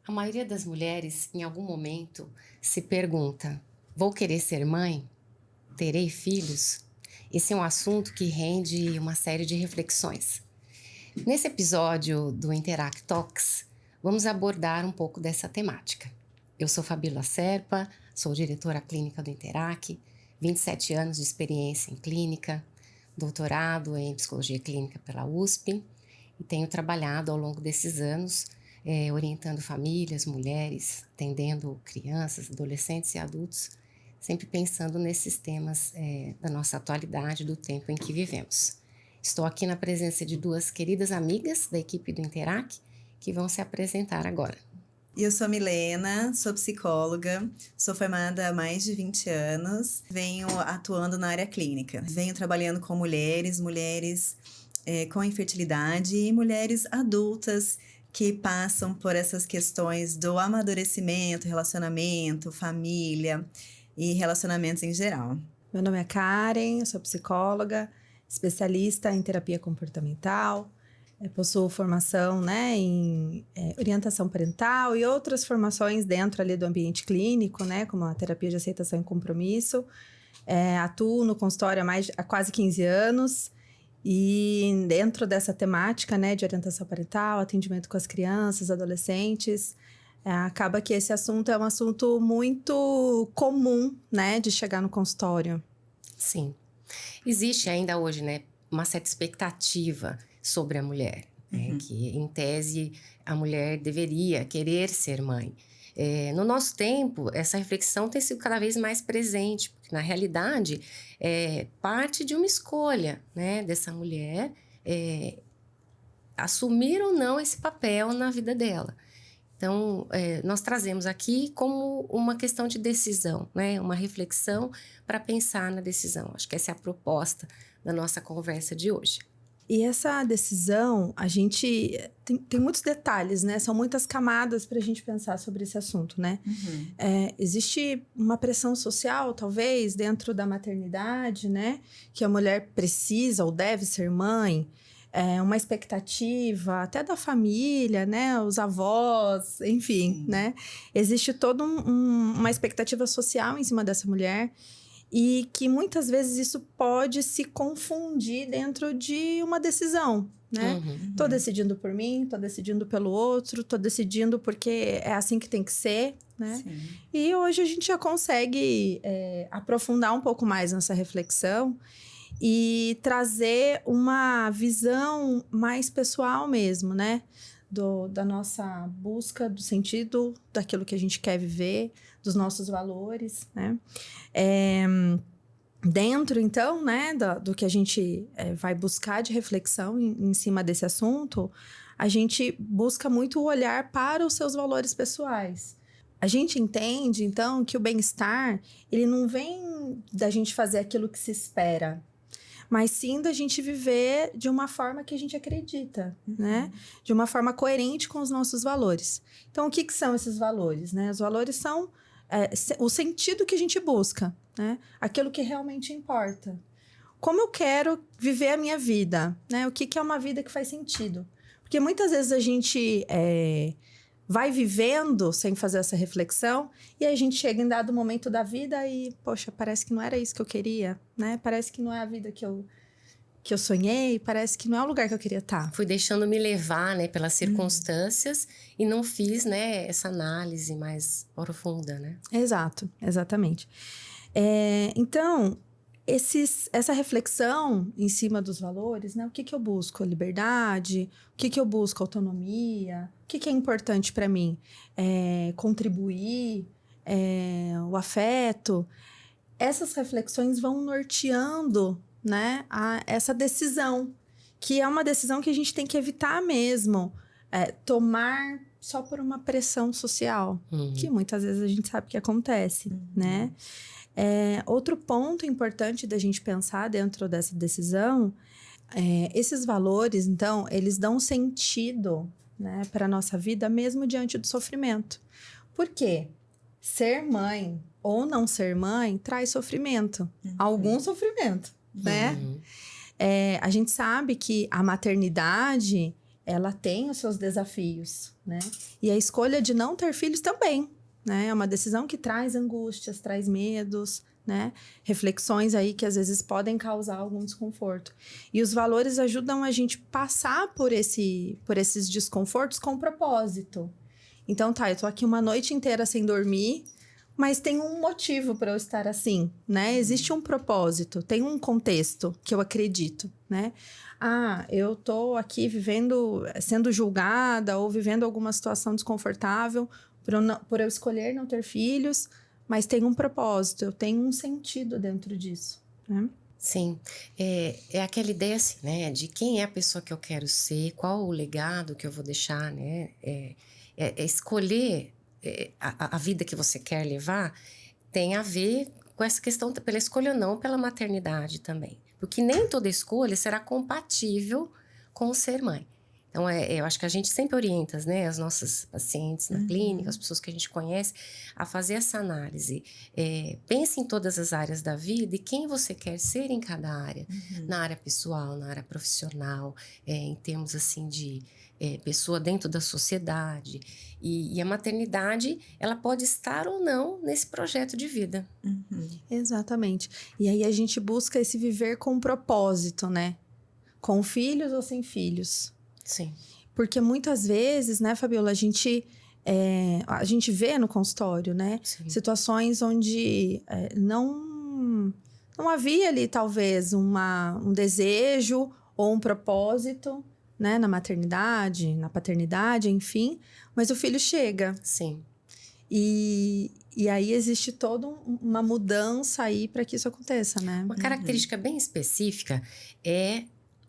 A maioria das mulheres, em algum momento, se pergunta: vou querer ser mãe? Terei filhos? Esse é um assunto que rende uma série de reflexões. Nesse episódio do Interact Talks, vamos abordar um pouco dessa temática. Eu sou Fabíola Serpa, sou diretora clínica do Interact, 27 anos de experiência em clínica, doutorado em psicologia clínica pela USP e tenho trabalhado ao longo desses anos orientando famílias, mulheres, atendendo crianças, adolescentes e adultos, sempre pensando nesses temas da nossa atualidade, do tempo em que vivemos. Estou aqui na presença de duas queridas amigas da equipe do Interact que vão se apresentar agora. Eu sou Milena, sou psicóloga, sou formada há mais de 20 anos, venho atuando na área clínica. Venho trabalhando com mulheres com infertilidade e mulheres adultas que passam por essas questões do amadurecimento, relacionamento, família e relacionamentos em geral. Meu nome é Karen, eu sou psicóloga, especialista em terapia comportamental, possuo formação em orientação parental e outras formações dentro ali do ambiente clínico, como a terapia de aceitação e compromisso. Atuo no consultório há quase 15 anos e dentro dessa temática de orientação parental, atendimento com as crianças, adolescentes, acaba que esse assunto é um assunto muito comum, de chegar no consultório. Sim. Existe ainda hoje, uma certa expectativa sobre a mulher, que em tese a mulher deveria querer ser mãe. No nosso tempo, essa reflexão tem sido cada vez mais presente, porque na realidade é parte de uma escolha, dessa mulher assumir ou não esse papel na vida dela. Então, nós trazemos aqui como uma questão de decisão, uma reflexão para pensar na decisão. Acho que essa é a proposta da nossa conversa de hoje. E essa decisão, a gente tem muitos detalhes, São muitas camadas para a gente pensar sobre esse assunto, Existe uma pressão social, talvez, dentro da maternidade, Que a mulher precisa ou deve ser mãe. Uma expectativa até da família, os avós, enfim, Existe toda uma expectativa social em cima dessa mulher e que muitas vezes isso pode se confundir dentro de uma decisão, Tô decidindo por mim, tô decidindo pelo outro, tô decidindo porque é assim que tem que ser, E hoje a gente já consegue aprofundar um pouco mais nessa reflexão e trazer uma visão mais pessoal mesmo, da nossa busca, do sentido daquilo que a gente quer viver, dos nossos valores, Dentro, então, do que a gente vai buscar de reflexão em cima desse assunto, a gente busca muito o olhar para os seus valores pessoais. A gente entende, então, que o bem-estar, ele não vem da gente fazer aquilo que se espera, mas sim da gente viver de uma forma que a gente acredita, De uma forma coerente com os nossos valores. Então, o que são esses valores, Os valores são o sentido que a gente busca, Aquilo que realmente importa. Como eu quero viver a minha vida, O que é uma vida que faz sentido? Porque muitas vezes a gente vai vivendo sem fazer essa reflexão e a gente chega em dado momento da vida e, poxa, parece que não era isso que eu queria, Parece que não é a vida que eu sonhei, parece que não é o lugar que eu queria estar. Fui deixando me levar, pelas circunstâncias e não fiz, essa análise mais profunda, Exato, exatamente. Então, essa reflexão em cima dos valores, o que eu busco? Liberdade? O que eu busco? Autonomia? O que é importante para mim? Contribuir? O afeto? Essas reflexões vão norteando, essa decisão, que é uma decisão que a gente tem que evitar mesmo, tomar só por uma pressão social, que muitas vezes a gente sabe que acontece, Outro ponto importante da gente pensar dentro dessa decisão, esses valores, então, eles dão sentido, para a nossa vida, mesmo diante do sofrimento. Por quê? Ser mãe ou não ser mãe traz sofrimento, algum sofrimento, A gente sabe que a maternidade ela tem os seus desafios, né? E a escolha de não ter filhos também, né? É uma decisão que traz angústias, traz medos, né? Reflexões aí que às vezes podem causar algum desconforto. E os valores ajudam a gente passar por esses desconfortos com propósito. Então, tá, eu tô aqui uma noite inteira sem dormir, mas tem um motivo para eu estar assim, né? Existe um propósito, tem um contexto que eu acredito, né? Ah, eu tô aqui sendo julgada ou vivendo alguma situação desconfortável por eu escolher não ter filhos, mas tem um propósito, eu tenho um sentido dentro disso, né? Sim, é aquela ideia assim, né, de quem é a pessoa que eu quero ser, qual o legado que eu vou deixar, né, escolher a vida que você quer levar tem a ver com essa questão pela escolha ou não pela maternidade também, porque nem toda escolha será compatível com o ser mãe. Então, eu acho que a gente sempre orienta, né, as nossas pacientes na clínica, as pessoas que a gente conhece, a fazer essa análise. Pense em todas as áreas da vida e quem você quer ser em cada área. Na área pessoal, na área profissional, em termos, assim, de pessoa dentro da sociedade. E a maternidade, ela pode estar ou não nesse projeto de vida. Exatamente. E aí a gente busca esse viver com propósito, né? Com filhos ou sem filhos. Sim. Porque muitas vezes, né, Fabiola, a gente vê no consultório, né? Sim. Situações onde não havia ali, talvez, um desejo ou um propósito, né? Na maternidade, na paternidade, enfim. Mas o filho chega. Sim. E aí existe toda uma mudança aí para que isso aconteça, né? Uma característica bem específica é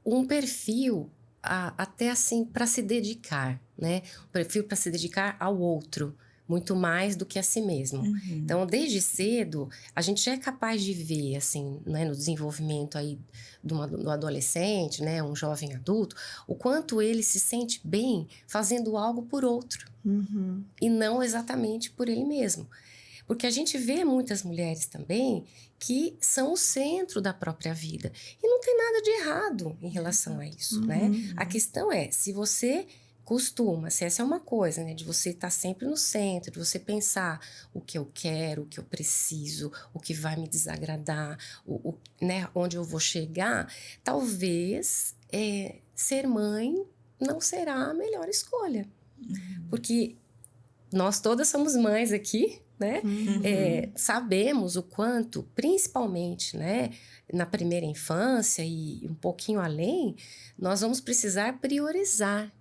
um perfil até assim para se dedicar, né? Um perfil para se dedicar ao outro, muito mais do que a si mesmo. Então, desde cedo, a gente já é capaz de ver, assim, né, no desenvolvimento aí do adolescente, né, um jovem adulto, o quanto ele se sente bem fazendo algo por outro e não exatamente por ele mesmo. Porque a gente vê muitas mulheres também que são o centro da própria vida. E não tem nada de errado em relação a isso, né? A questão é, se você costuma, se essa é uma coisa, né? De você estar sempre no centro, de você pensar o que eu quero, o que eu preciso, o que vai me desagradar, né? Onde eu vou chegar, talvez ser mãe não será a melhor escolha. Porque nós todas somos mães aqui, né? Sabemos o quanto, principalmente, né, na primeira infância e um pouquinho além, nós vamos precisar priorizar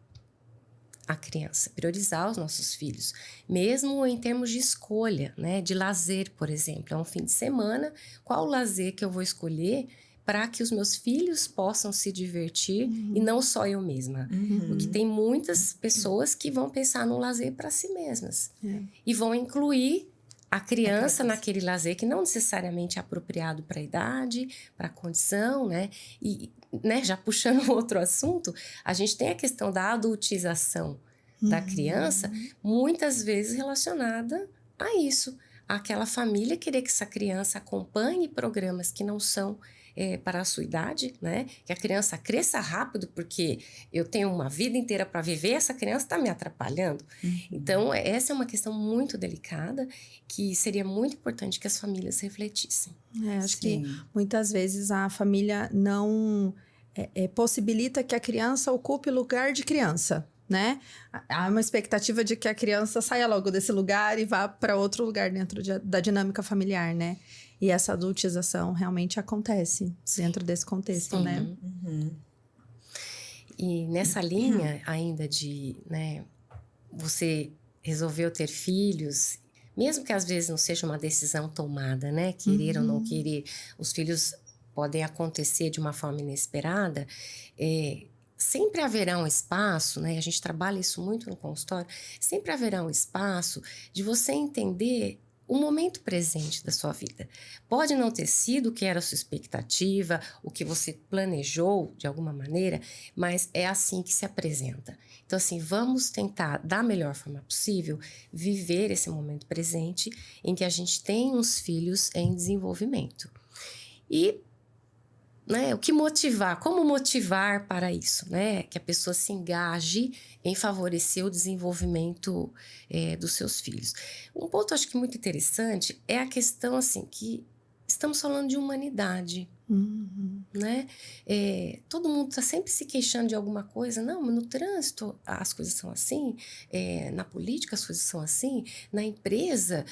a criança, priorizar os nossos filhos, mesmo em termos de escolha, né, de lazer, por exemplo. É um fim de semana, qual o lazer que eu vou escolher para que os meus filhos possam se divertir e não só eu mesma. Porque tem muitas pessoas que vão pensar no lazer para si mesmas e vão incluir a criança naquele lazer que não necessariamente é apropriado para a idade, para a condição, né? E, né, já puxando outro assunto, a gente tem a questão da adultização da criança, muitas vezes relacionada a isso. Aquela família querer que essa criança acompanhe programas que não são para a sua idade, né? Que a criança cresça rápido, porque eu tenho uma vida inteira para viver, essa criança está me atrapalhando. Então, essa é uma questão muito delicada, que seria muito importante que as famílias refletissem. Acho que muitas vezes a família não possibilita que a criança ocupe o lugar de criança, né? Há uma expectativa de que a criança saia logo desse lugar e vá para outro lugar dentro da dinâmica familiar, né? E essa adultização realmente acontece dentro desse contexto, né? E nessa linha ainda de, né, você resolveu ter filhos, mesmo que às vezes não seja uma decisão tomada, né? Querer ou não querer, os filhos podem acontecer de uma forma inesperada, sempre haverá um espaço, né? A gente trabalha isso muito no consultório, sempre haverá um espaço de você entender o momento presente da sua vida. Pode não ter sido o que era a sua expectativa, o que você planejou de alguma maneira, mas é assim que se apresenta. Então, assim, vamos tentar, da melhor forma possível, viver esse momento presente em que a gente tem uns filhos em desenvolvimento. E né? O que motivar? Como motivar para isso, né? Que a pessoa se engaje em favorecer o desenvolvimento dos seus filhos. Um ponto, acho que muito interessante, é a questão, assim, que estamos falando de humanidade, né? Todo mundo está sempre se queixando de alguma coisa. Não, mas no trânsito as coisas são assim, na política as coisas são assim, na empresa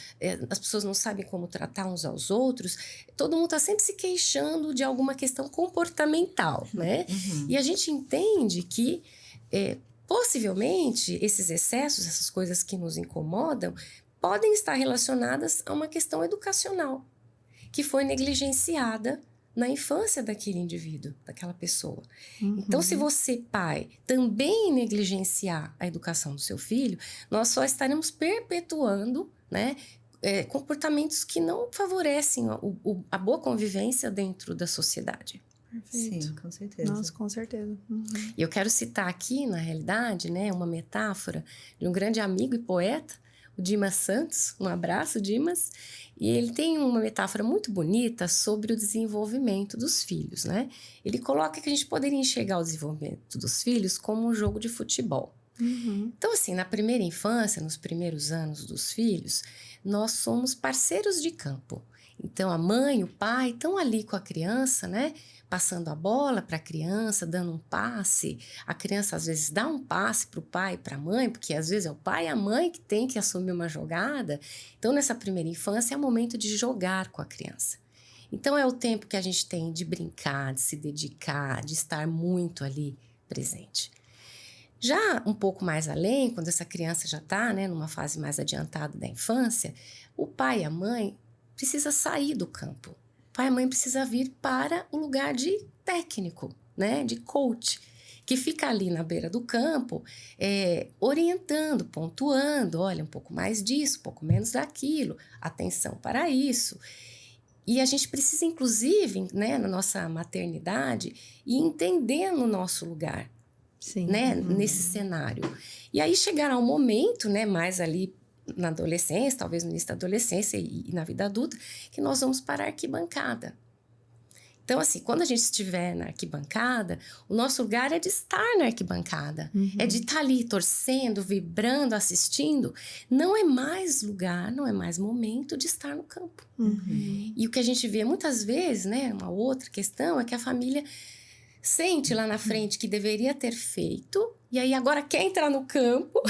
as pessoas não sabem como tratar uns aos outros. Todo mundo está sempre se queixando de alguma questão comportamental, né? E a gente entende que possivelmente esses excessos, essas coisas que nos incomodam, podem estar relacionadas a uma questão educacional que foi negligenciada na infância daquele indivíduo, daquela pessoa. Então, se você, pai, também negligenciar a educação do seu filho, nós só estaremos perpetuando, né, comportamentos que não favorecem a boa convivência dentro da sociedade. Perfeito. Sim, com certeza. Nossa, com certeza. E eu quero citar aqui, na realidade, né, uma metáfora de um grande amigo e poeta, o Dimas Santos. Um abraço, Dimas. E ele tem uma metáfora muito bonita sobre o desenvolvimento dos filhos, né? Ele coloca que a gente poderia enxergar o desenvolvimento dos filhos como um jogo de futebol. Então, assim, na primeira infância, nos primeiros anos dos filhos, nós somos parceiros de campo. Então, a mãe, o pai estão ali com a criança, né? Passando a bola para a criança, dando um passe. A criança, às vezes, dá um passe para o pai e para a mãe, porque, às vezes, é o pai e a mãe que tem que assumir uma jogada. Então, nessa primeira infância, é o momento de jogar com a criança. Então, é o tempo que a gente tem de brincar, de se dedicar, de estar muito ali presente. Já um pouco mais além, quando essa criança já está, né, numa fase mais adiantada da infância, o pai e a mãe precisa sair do campo. O pai e a mãe precisa vir para um lugar de técnico, né, de coach, que fica ali na beira do campo, orientando, pontuando, olha, um pouco mais disso, um pouco menos daquilo, atenção para isso. E a gente precisa, inclusive, né, na nossa maternidade, ir entendendo o nosso lugar. Sim. Né, nesse cenário. E aí chegará um momento, né, mais ali na adolescência, talvez no início da adolescência e na vida adulta, que nós vamos para a arquibancada. Então, assim, quando a gente estiver na arquibancada, o nosso lugar é de estar na arquibancada. É de estar ali torcendo, vibrando, assistindo. Não é mais lugar, não é mais momento de estar no campo. E o que a gente vê muitas vezes, né, uma outra questão é que a família sente lá na frente que deveria ter feito, e aí agora quer entrar no campo,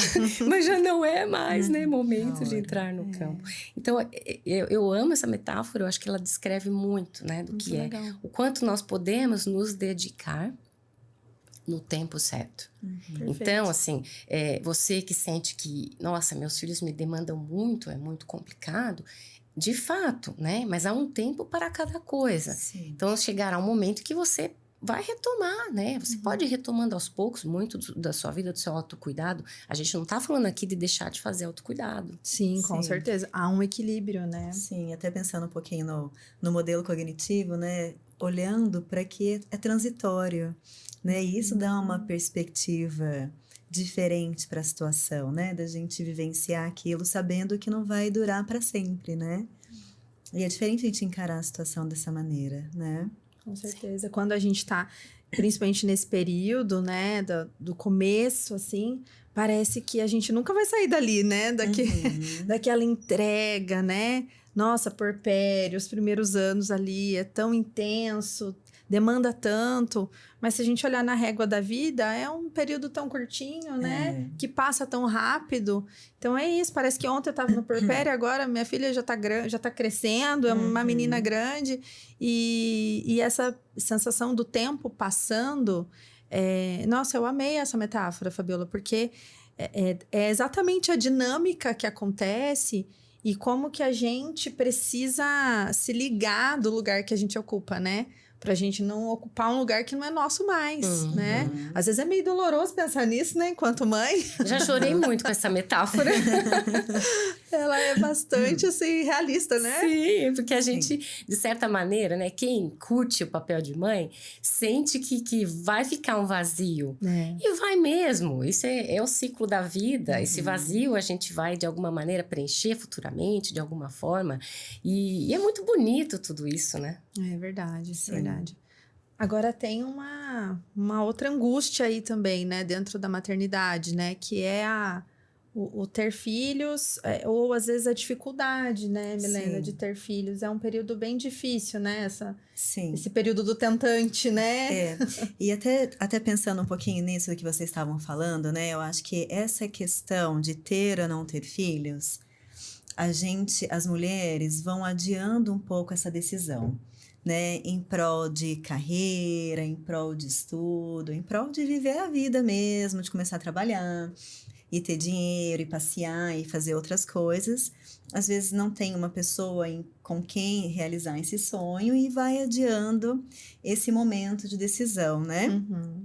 mas já não é mais, né, momento de entrar no campo. Então, eu amo essa metáfora, eu acho que ela descreve muito, né, do que legal. o quanto nós podemos nos dedicar no tempo certo. Então, assim, você que sente que, nossa, meus filhos me demandam muito, é muito complicado, de fato, né, mas há um tempo para cada coisa. Sim. Então, chegará um momento que você vai retomar, né? Você pode ir retomando aos poucos muito da sua vida, do seu autocuidado. A gente não tá falando aqui de deixar de fazer autocuidado. Sim, com Sim. certeza. Há um equilíbrio, né? Sim, até pensando um pouquinho no modelo cognitivo, né? Olhando para que é transitório, né? E isso dá uma perspectiva diferente para a situação, né? Da gente vivenciar aquilo sabendo que não vai durar para sempre, né? E é diferente a gente encarar a situação dessa maneira, né? Com certeza. Quando a gente tá, principalmente nesse período, né, do começo, assim, parece que a gente nunca vai sair dali, né? Daquela entrega, né? Nossa, porpério, os primeiros anos ali é tão intenso, demanda tanto, mas se a gente olhar na régua da vida, é um período tão curtinho, né? Que passa tão rápido. Então é isso, parece que ontem eu tava no porpério, agora minha filha já tá crescendo, é uma menina grande, e essa sensação do tempo passando, nossa, eu amei essa metáfora, Fabiola, porque é exatamente a dinâmica que acontece e como que a gente precisa se ligar do lugar que a gente ocupa, né? Pra gente não ocupar um lugar que não é nosso mais, né? Às vezes é meio doloroso pensar nisso, né? Enquanto mãe. Já chorei muito com essa metáfora. Ela é bastante, assim, realista, né? Sim, porque a gente, de certa maneira, né? Quem curte o papel de mãe, sente que vai ficar um vazio. E vai mesmo. Isso é o ciclo da vida. Esse vazio a gente vai, de alguma maneira, preencher futuramente, de alguma forma. E é muito bonito tudo isso, né? É verdade, é verdade. Agora tem uma outra angústia aí também, né, dentro da maternidade, né, que é o ter filhos, ou às vezes a dificuldade, né, Milena, Sim. de ter filhos. É um período bem difícil, né, Sim. esse período do tentante, né? E até pensando um pouquinho nisso que vocês estavam falando, né, eu acho que essa questão de ter ou não ter filhos, as mulheres vão adiando um pouco essa decisão, né, em prol de carreira, em prol de estudo, em prol de viver a vida mesmo, de começar a trabalhar e ter dinheiro e passear e fazer outras coisas. Às vezes não tem uma pessoa com quem realizar esse sonho e vai adiando esse momento de decisão, né? Uhum.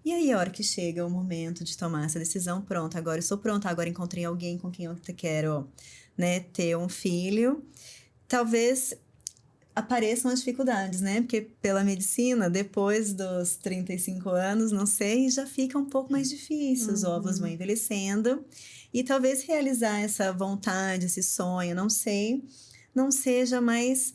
E aí, a hora que chega o momento de tomar essa decisão, pronto, agora eu sou pronta, agora encontrei alguém com quem eu quero, né, ter um filho. Talvez apareçam as dificuldades, né? Porque pela medicina, depois dos 35 anos, não sei, já fica um pouco mais difícil. Os óvulos vão envelhecendo. E talvez realizar essa vontade, esse sonho, não sei, não seja mais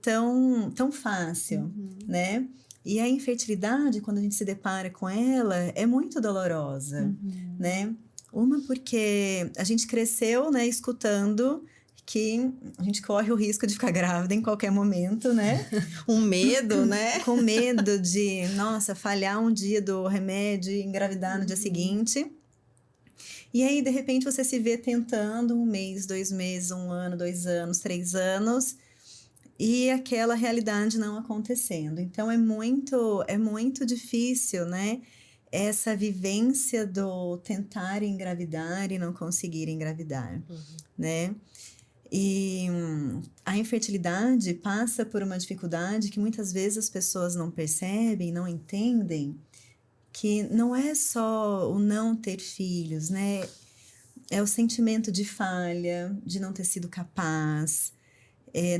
tão fácil, né? E a infertilidade, quando a gente se depara com ela, é muito dolorosa, né? Uma porque a gente cresceu, né, escutando que a gente corre o risco de ficar grávida em qualquer momento, né? Um medo, né? Com medo de, nossa, falhar um dia do remédio e engravidar no dia seguinte. E aí, de repente, você se vê tentando 1 mês, 2 meses, 1 ano, 2 anos, 3 anos, e aquela realidade não acontecendo. Então, é muito difícil, né? Essa vivência do tentar engravidar e não conseguir engravidar, né? E a infertilidade passa por uma dificuldade que muitas vezes as pessoas não percebem, não entendem, que não é só o não ter filhos, né? É o sentimento de falha, de não ter sido capaz,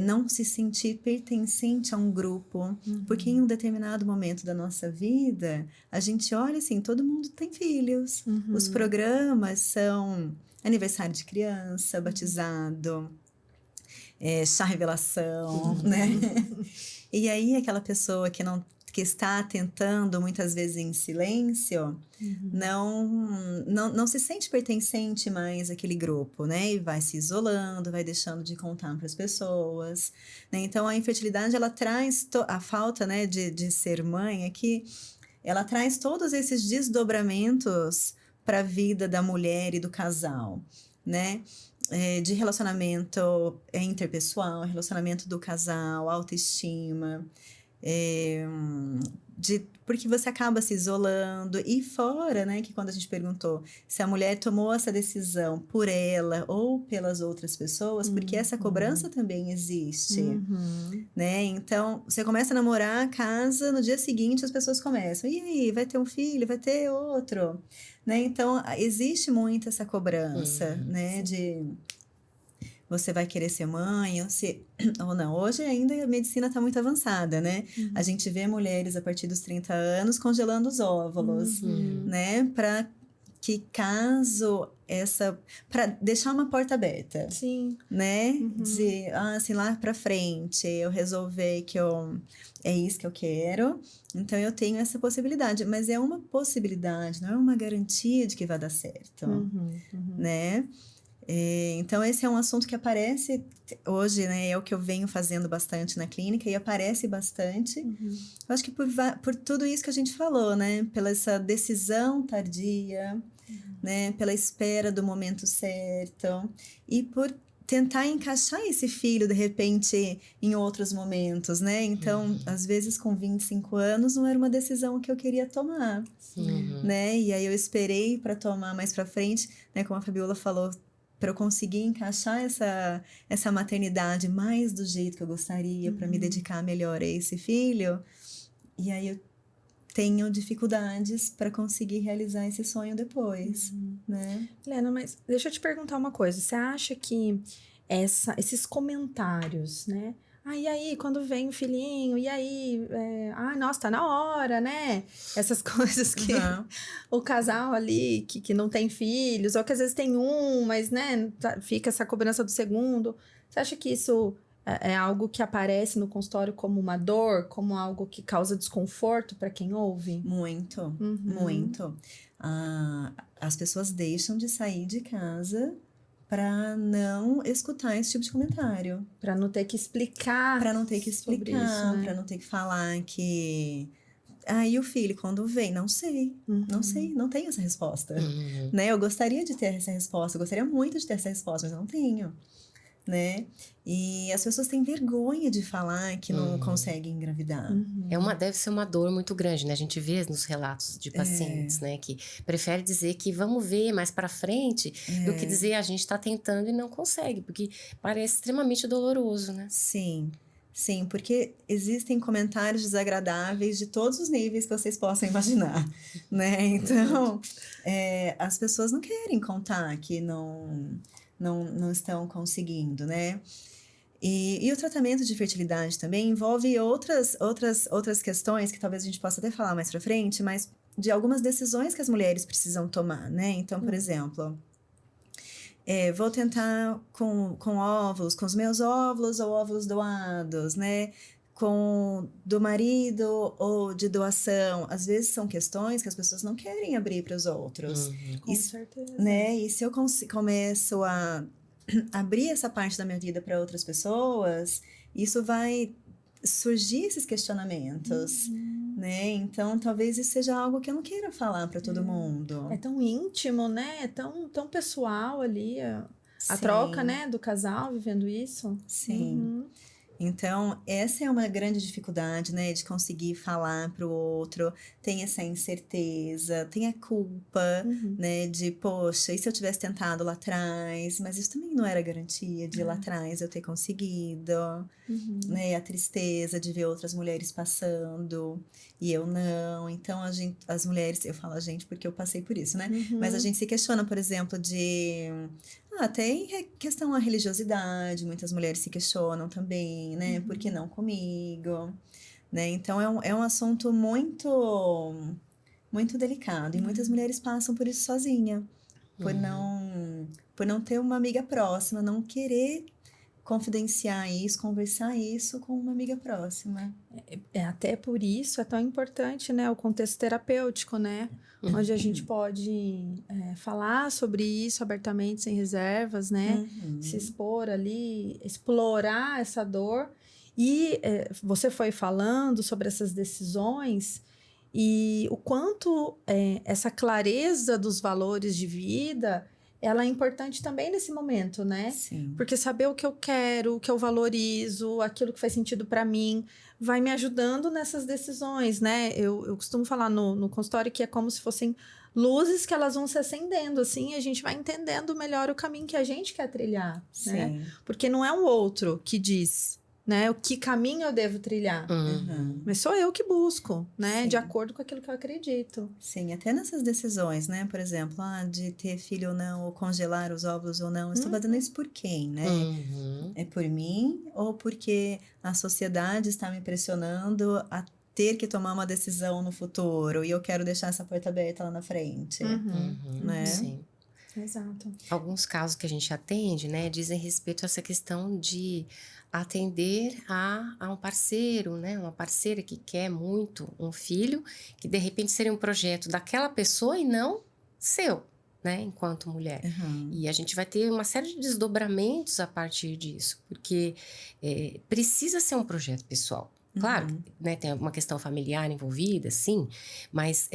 não se sentir pertencente a um grupo, porque em um determinado momento da nossa vida, a gente olha assim, todo mundo tem filhos, os programas são aniversário de criança, batizado, chá revelação, né? E aí aquela pessoa que está tentando muitas vezes em silêncio, não se sente pertencente mais àquele grupo, né? E vai se isolando, vai deixando de contar para as pessoas, né? Então a infertilidade, ela traz a falta, né, de ser mãe aqui, ela traz todos esses desdobramentos para a vida da mulher e do casal, né? De relacionamento interpessoal, relacionamento do casal, autoestima, porque você acaba se isolando. E fora, né, que quando a gente perguntou se a mulher tomou essa decisão por ela ou pelas outras pessoas, porque essa cobrança também existe, né? Então, você começa a namorar, casa, no dia seguinte as pessoas começam, e aí, vai ter um filho, vai ter outro, né? Então, existe muito essa cobrança, né, de você vai querer ser mãe ou não. Hoje ainda a medicina está muito avançada, né? A gente vê mulheres a partir dos 30 anos congelando os óvulos, né? Para que caso para deixar uma porta aberta. Sim. Né? De, assim, lá para frente, eu resolver que é isso que eu quero, então eu tenho essa possibilidade. Mas é uma possibilidade, não é uma garantia de que vai dar certo, né? Então, esse é um assunto que aparece hoje, né? É o que eu venho fazendo bastante na clínica e aparece bastante. Eu acho que por tudo isso que a gente falou, né? Pela essa decisão tardia, né? Pela espera do momento certo e por tentar encaixar esse filho, de repente, em outros momentos, né? Então, às vezes, com 25 anos, não era uma decisão que eu queria tomar, né? E aí eu esperei para tomar mais para frente, né? Como a Fabiola falou, para eu conseguir encaixar essa maternidade mais do jeito que eu gostaria, para me dedicar melhor a esse filho. E aí eu tenho dificuldades para conseguir realizar esse sonho depois, né? Helena, mas deixa eu te perguntar uma coisa. Você acha que esses comentários, né? E aí, quando vem o filhinho, e aí? Nossa, tá na hora, né? Essas coisas que o casal ali, que não tem filhos, ou que às vezes tem um, mas, né, fica essa cobrança do segundo. Você acha que isso É algo que aparece no consultório como uma dor, como algo que causa desconforto para quem ouve? Muito, muito. As pessoas deixam de sair de casa para não escutar esse tipo de comentário. Para não ter que explicar. Para não ter que explicar, né? para não ter que falar que... e o filho, quando vem? Não sei, não sei, não tenho essa resposta. Né? Eu gostaria de ter essa resposta, eu gostaria muito de ter essa resposta, mas eu não tenho. Né? E as pessoas têm vergonha de falar que não conseguem engravidar. Deve ser uma dor muito grande, né? A gente vê nos relatos de pacientes, né? Que prefere dizer que vamos ver mais pra frente do que dizer a gente tá tentando e não consegue, porque parece extremamente doloroso, né? Sim, sim, porque existem comentários desagradáveis de todos os níveis que vocês possam imaginar, né? Então, as pessoas não querem contar que não estão conseguindo, né? E o tratamento de fertilidade também envolve outras questões que talvez a gente possa até falar mais pra frente, mas de algumas decisões que as mulheres precisam tomar, né? Então, por exemplo, vou tentar com óvulos, com os meus óvulos ou óvulos doados, né? Com do marido ou de doação. Às vezes são questões que as pessoas não querem abrir para os outros. Com certeza. Né? E se eu começo a abrir essa parte da minha vida para outras pessoas, isso vai surgir esses questionamentos, né? Então, talvez isso seja algo que eu não queira falar para todo mundo. É tão íntimo, né? É tão pessoal ali, a troca, né, do casal vivendo isso. Sim. Então, essa é uma grande dificuldade, né? De conseguir falar pro outro. Tem essa incerteza, tem a culpa, né? De, poxa, e se eu tivesse tentado lá atrás? Mas isso também não era garantia de lá atrás eu ter conseguido, né? A tristeza de ver outras mulheres passando e eu não. Então, as mulheres, eu falo a gente porque eu passei por isso, né? Mas a gente se questiona, por exemplo, de... tem questão da religiosidade, muitas mulheres se questionam também, né? Por que não comigo? Né? Então, é um assunto muito, muito delicado. E muitas mulheres passam por isso sozinha. Por não ter uma amiga próxima, não querer confidenciar isso, conversar isso com uma amiga próxima. Até por isso é tão importante, né? O contexto terapêutico, né? Onde a gente pode falar sobre isso abertamente, sem reservas, né? Se expor ali, explorar essa dor. E você foi falando sobre essas decisões e o quanto essa clareza dos valores de vida, ela é importante também nesse momento, né? Sim. Porque saber o que eu quero, o que eu valorizo, aquilo que faz sentido para mim, vai me ajudando nessas decisões, né? Eu costumo falar no consultório que é como se fossem luzes que elas vão se acendendo, assim, e a gente vai entendendo melhor o caminho que a gente quer trilhar, né? Porque não é um outro que diz, né, o que caminho eu devo trilhar, mas sou eu que busco, né, de acordo com aquilo que eu acredito. Sim, até nessas decisões, né, por exemplo, de ter filho ou não, ou congelar os óvulos ou não, eu estou fazendo isso por quem, né? É por mim ou porque a sociedade está me pressionando a ter que tomar uma decisão no futuro e eu quero deixar essa porta aberta lá na frente, né? Sim. Exato. Alguns casos que a gente atende, né, dizem respeito a essa questão de atender a um parceiro, né, uma parceira que quer muito um filho, que de repente seria um projeto daquela pessoa e não seu, né, enquanto mulher. E a gente vai ter uma série de desdobramentos a partir disso, porque precisa ser um projeto pessoal. Claro, né, tem uma questão familiar envolvida, sim, mas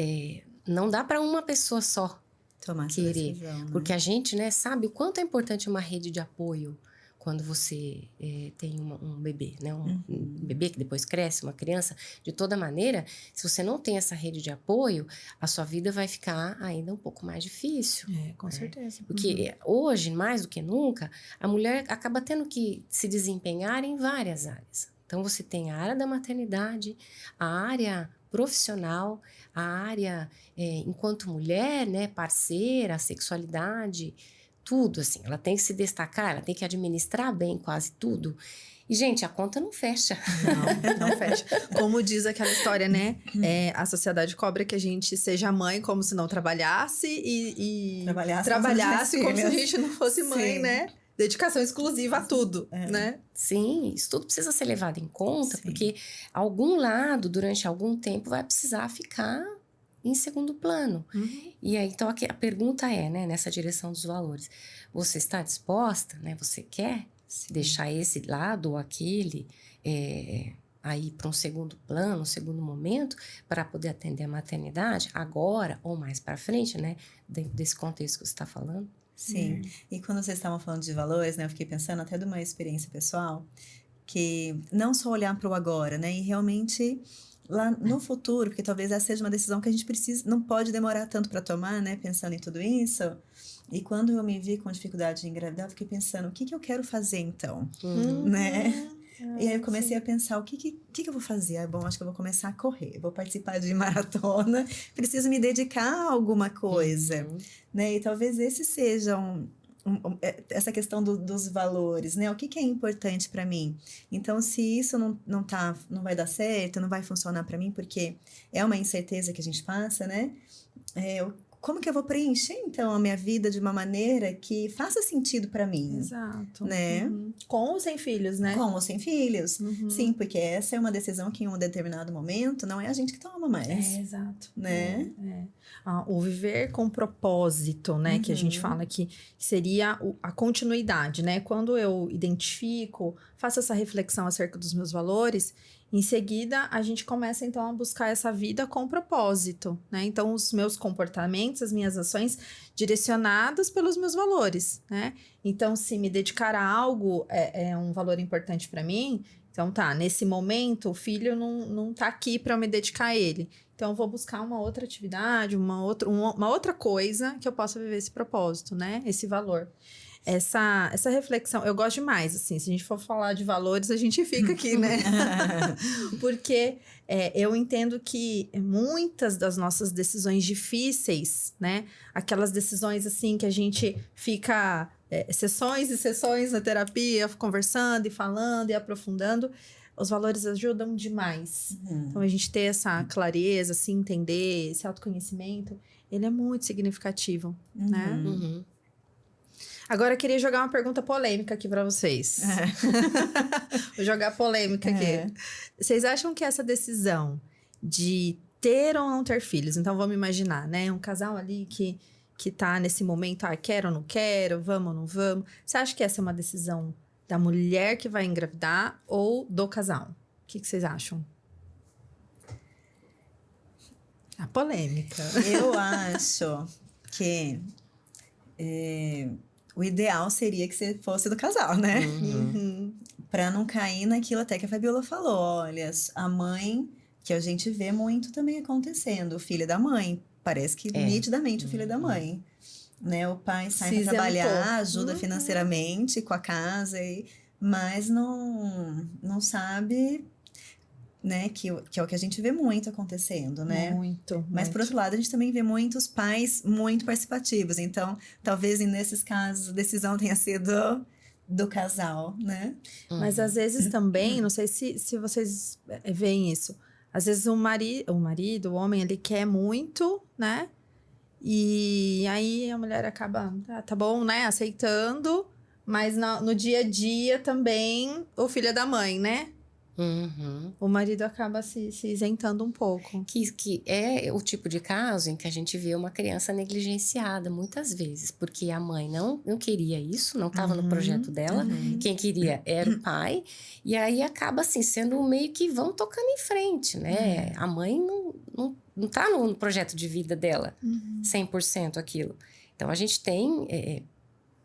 não dá para uma pessoa só tomar essa querer, decisão, né? porque a gente, né, sabe o quanto é importante uma rede de apoio quando você tem um bebê, né, um bebê que depois cresce, uma criança. De toda maneira, se você não tem essa rede de apoio, a sua vida vai ficar ainda um pouco mais difícil. Com certeza. Porque hoje, mais do que nunca, a mulher acaba tendo que se desempenhar em várias áreas. Então, você tem a área da maternidade, a área profissional, a área enquanto mulher, né, parceira, a sexualidade, tudo assim. Ela tem que se destacar, ela tem que administrar bem quase tudo. E, gente, a conta não fecha. Não fecha. Como diz aquela história, né? A sociedade cobra que a gente seja mãe como se não trabalhasse e trabalhasse como se a gente não fosse mãe, né? dedicação exclusiva a tudo, né? Sim, isso tudo precisa ser levado em conta, Sim. porque algum lado, durante algum tempo, vai precisar ficar em segundo plano. E aí, então, a pergunta é, né, nessa direção dos valores. Você está disposta, né? Você quer deixar esse lado ou aquele aí para um segundo plano, um segundo momento, para poder atender a maternidade, agora ou mais para frente, né? Dentro desse contexto que você está falando. Sim. E quando vocês estavam falando de valores, né? Eu fiquei pensando até de uma experiência pessoal, que não só olhar para o agora, né? E realmente lá no futuro, porque talvez essa seja uma decisão que a gente precisa, não pode demorar tanto para tomar, né? Pensando em tudo isso. E quando eu me vi com dificuldade de engravidar, eu fiquei pensando, o que que eu quero fazer então? Né? E aí eu comecei a pensar, o que eu vou fazer? Bom, acho que eu vou começar a correr, vou participar de maratona, preciso me dedicar a alguma coisa, né? E talvez esse seja essa questão dos valores, né? O que é importante para mim? Então, se isso não vai dar certo, não vai funcionar para mim, porque é uma incerteza que a gente passa, né? Como que eu vou preencher, então, a minha vida de uma maneira que faça sentido para mim? Exato. Né? Com ou sem filhos, né? Com ou sem filhos. Sim, porque essa é uma decisão que em um determinado momento não é a gente que toma mais. Exato. Né? O viver com propósito, né? Que a gente fala que seria a continuidade, né? Quando eu identifico, faço essa reflexão acerca dos meus valores, em seguida a gente começa então a buscar essa vida com propósito, né? Então os meus comportamentos, as minhas ações direcionadas pelos meus valores, né? Então se me dedicar a algo é um valor importante para mim, então tá, nesse momento o filho não tá aqui para eu me dedicar a ele. Então eu vou buscar uma outra atividade, uma outra coisa que eu possa viver esse propósito, né? Esse valor. Essa reflexão, eu gosto demais, assim, se a gente for falar de valores, a gente fica aqui, né? Porque eu entendo que muitas das nossas decisões difíceis, né? Aquelas decisões, assim, que a gente fica sessões e sessões na terapia, conversando e falando e aprofundando, os valores ajudam demais. Então, a gente ter essa clareza, assim, entender, esse autoconhecimento, ele é muito significativo, né? Agora, eu queria jogar uma pergunta polêmica aqui para vocês. Vou jogar polêmica aqui. Vocês acham que essa decisão de ter ou não ter filhos, então vamos imaginar, né? Um casal ali que tá nesse momento, quero ou não quero, vamos ou não vamos. Você acha que essa é uma decisão da mulher que vai engravidar ou do casal? O que vocês acham? A polêmica. Eu acho que o ideal seria que você fosse do casal, né? Pra não cair naquilo até que a Fabiola falou. Olha, a mãe, que a gente vê muito também acontecendo, o filho da mãe. Parece que nitidamente o filho da mãe. Né? O pai sai pra trabalhar, ajuda financeiramente com a casa, mas não sabe... Né? Que é o que a gente vê muito acontecendo, né? Muito. Mas, por outro lado, a gente também vê muitos pais muito participativos. Então, talvez nesses casos, a decisão tenha sido do casal, né? Mas, às vezes, também, não sei se vocês veem isso. Às vezes, o marido, o homem, ele quer muito, né? E aí, a mulher acaba, tá bom, né? Aceitando. Mas, no dia a dia, também, o filho é da mãe, né? O marido acaba se isentando um pouco. Que é o tipo de caso em que a gente vê uma criança negligenciada muitas vezes, porque a mãe não queria isso, não estava no projeto dela, quem queria era o pai, e aí acaba assim, sendo meio que vão tocando em frente, né? A mãe não tá no projeto de vida dela, 100% aquilo. Então a gente tem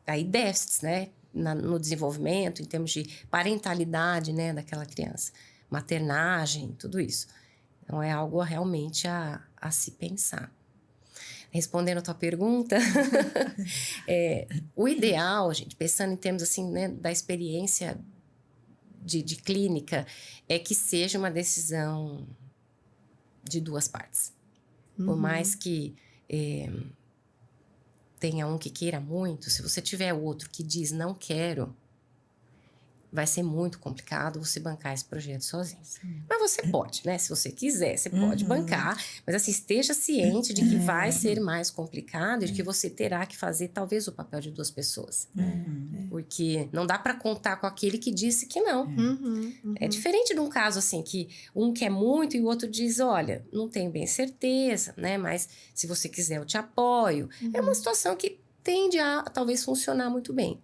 aí déficits, né? No desenvolvimento, em termos de parentalidade, né, daquela criança. Maternagem, tudo isso. Então, é algo realmente a se pensar. Respondendo a tua pergunta, o ideal, gente, pensando em termos assim, né, da experiência de clínica, é que seja uma decisão de duas partes. Por mais que tenha um que queira muito, se você tiver outro que diz não quero, vai ser muito complicado você bancar esse projeto sozinho. Mas você pode, né? Se você quiser, você pode bancar. Mas assim, esteja ciente de que vai ser mais complicado e de que você terá que fazer talvez o papel de 2 pessoas. Porque não dá para contar com aquele que disse que não. É diferente de um caso assim, que um quer muito e o outro diz, olha, não tenho bem certeza, né? Mas se você quiser, eu te apoio. É uma situação que tende a talvez funcionar muito bem.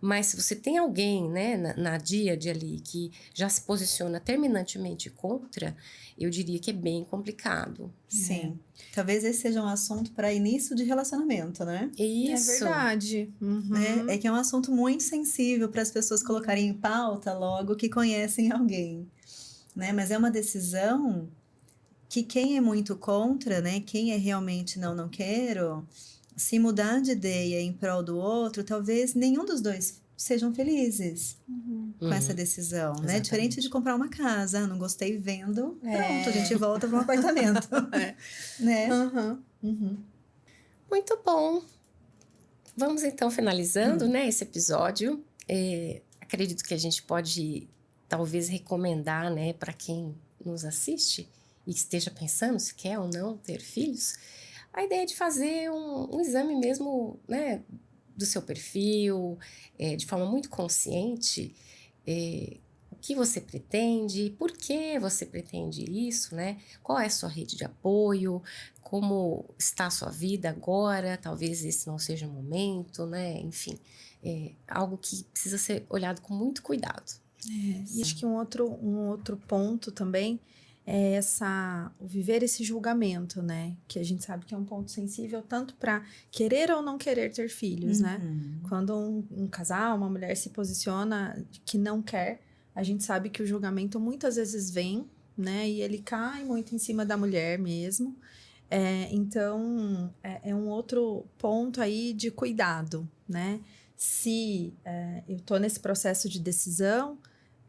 Mas se você tem alguém, né, na díade ali que já se posiciona terminantemente contra, eu diria que é bem complicado. Sim. Talvez esse seja um assunto para início de relacionamento, né? Isso. É verdade. É que é um assunto muito sensível para as pessoas colocarem em pauta logo que conhecem alguém, né? Mas é uma decisão que quem é muito contra, né? Quem é realmente não quero, se mudar de ideia em prol do outro, talvez nenhum dos dois sejam felizes com essa decisão, né? Exatamente. Diferente de comprar uma casa, não gostei, vendo, pronto, a gente volta para um apartamento, né? Muito bom. Vamos então finalizando, né, esse episódio. Acredito que a gente pode talvez recomendar, né, para quem nos assiste e esteja pensando se quer ou não ter filhos, a ideia de fazer um exame mesmo, né, do seu perfil, de forma muito consciente, o que você pretende, por que você pretende isso, né? Qual é a sua rede de apoio, como está a sua vida agora, talvez esse não seja o momento, né? Enfim, algo que precisa ser olhado com muito cuidado. E acho que um outro ponto também é o viver esse julgamento, né? Que a gente sabe que é um ponto sensível tanto para querer ou não querer ter filhos, né? Quando um casal, uma mulher se posiciona que não quer, a gente sabe que o julgamento muitas vezes vem, né? E ele cai muito em cima da mulher mesmo. Então, é um outro ponto aí de cuidado, né? Se eu tô nesse processo de decisão,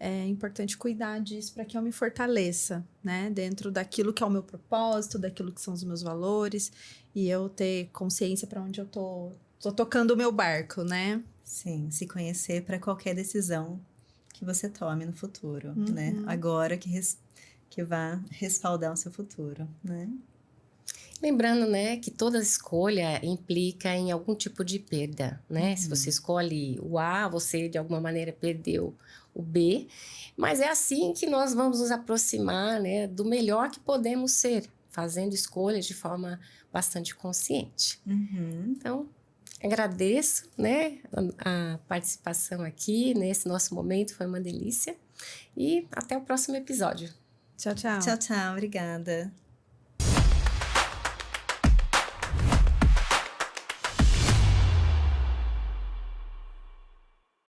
é importante cuidar disso para que eu me fortaleça, né? Dentro daquilo que é o meu propósito, daquilo que são os meus valores, e eu ter consciência para onde eu tô tocando o meu barco, né? Sim, se conhecer para qualquer decisão que você tome no futuro, né? Agora que vá respaldar o seu futuro, né? Lembrando, né, que toda escolha implica em algum tipo de perda, né? Se você escolhe o A, você de alguma maneira perdeu o B, mas é assim que nós vamos nos aproximar, né, do melhor que podemos ser, fazendo escolhas de forma bastante consciente. Então, agradeço, né, a participação aqui nesse nosso momento, foi uma delícia. E até o próximo episódio. Tchau, tchau. Tchau, tchau, obrigada.